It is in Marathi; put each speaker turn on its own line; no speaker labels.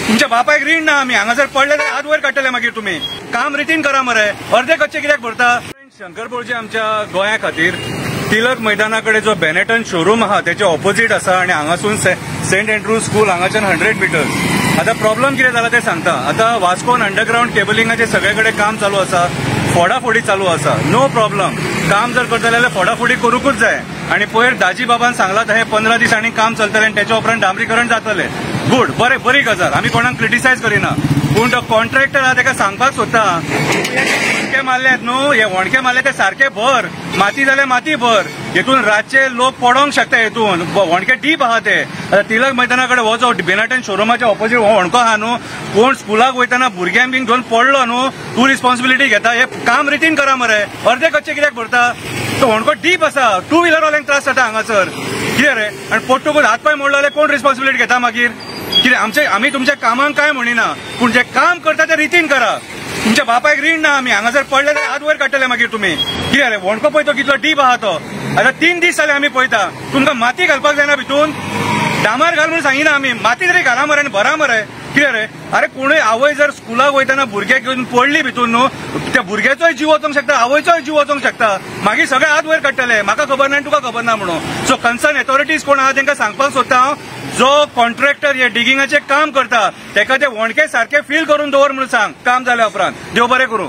तुमच्या बापायक रीण ना आम्ही हांगासर पडले जाल्यार हात वयर काडटले मागीर तुम्ही काम रितीन करा मरे अर्धे कच्चे कित्याक भरता। शंकर बोर्डचे आमच्या गोंया खातीर तिलक मैदानाकडे जो बेनेटन शोरूम आहा त्याच्या ऑपोजिट आसा आणि हांगासून सेंट एंड्रू स्कूल हांगाच्यान 100 मिटर्स। आता प्रॉब्लेम कितें जाला ते सांगता। आता वास्कोन अंडरग्राउंड केबलिंगाचे सगळेकडे काम चालू आसा, फोडाफोडी चालू आसा, नो प्रॉब्लेम। काम जर करतले जाल्यार फोडाफोडी करूकूच जाय आणि पयर दाजी बाबान सांगला हे 15 दिसांनी काम चलतले आणि त्याच्या उपरांत डांबरीकरण जातले। गुड, बरी गजाल, आम्ही कोणाक क्रिटिसायज करिना, पूण तो कॉन्ट्रॅक्टर आहा ताका सांगपाक सोदता वणके मारल्यात न्हू, हे वणके मारले ते सारखे भर, माती जाल्यार माती भर, हेतून रातचे लोक पडोंक शकता, हेतून वणके डीप आहा ते। तिलक मैदानाकडे हो जो बेनेटन शोरूमाच्या ऑपोजिट हो वणको आहा न्हू, कोण स्कुलाक वयताना भुरग्यांक बीन घेवन पडलो न्हू, तू रिस्पॉन्सिबिलिटी घेता, हे काम रितीन करा मरे अर्धे कच्चे कित्याक भरता। तो वणको डीप आसा, 2 व्हीलर वाल्यांक त्रास जाता हांगासर कितें रे, आणि पोट्टुकूच हात पाय मोडलो जाल्यार कोण रिस्पॉन्सिबिलिटी घेता मागीर कितें। आमी तुमच्या कामांक काय म्हणिना, पूण जे काम करता ते रितीन करा। तुमच्या बापायक रीण ना आम्ही हांगासर पडले जाल्यार हात वयर काडटले मागीर तुम्ही कितें रे। वणको पळय तो कितलो डीप आहा तो, आता 3 दीस जाले आमी पळयता, तुमकां माती घालपाक जायना भितून, डांबर घाल म्हणून सांगिना आमी, माती तरी घाला मरे आनी भरा मरे कितें रे। अरे कोणूय आवय जर स्कुलाक वयताना भुरग्याक घेवन पडली भितून न्हू, त्या भुरग्याचोय जीव वचोंक शकता, आवयचोय जीव वचोंक शकता, मागीर सगळे हात वयर काडटले, म्हाका खबर ना तुका खबर ना म्हणून। सो कन्सर्न ऑथॉरिटीज कोण आहा तांकां सांगपाक सोदता हांव, जो कॉन्ट्रॅक्टर हे डिगिंगाचे काम करता ताका ते वणके सारखे फील करून दवर म्हणून सांग काम जाल्या उपरांत। देव बरें करूं।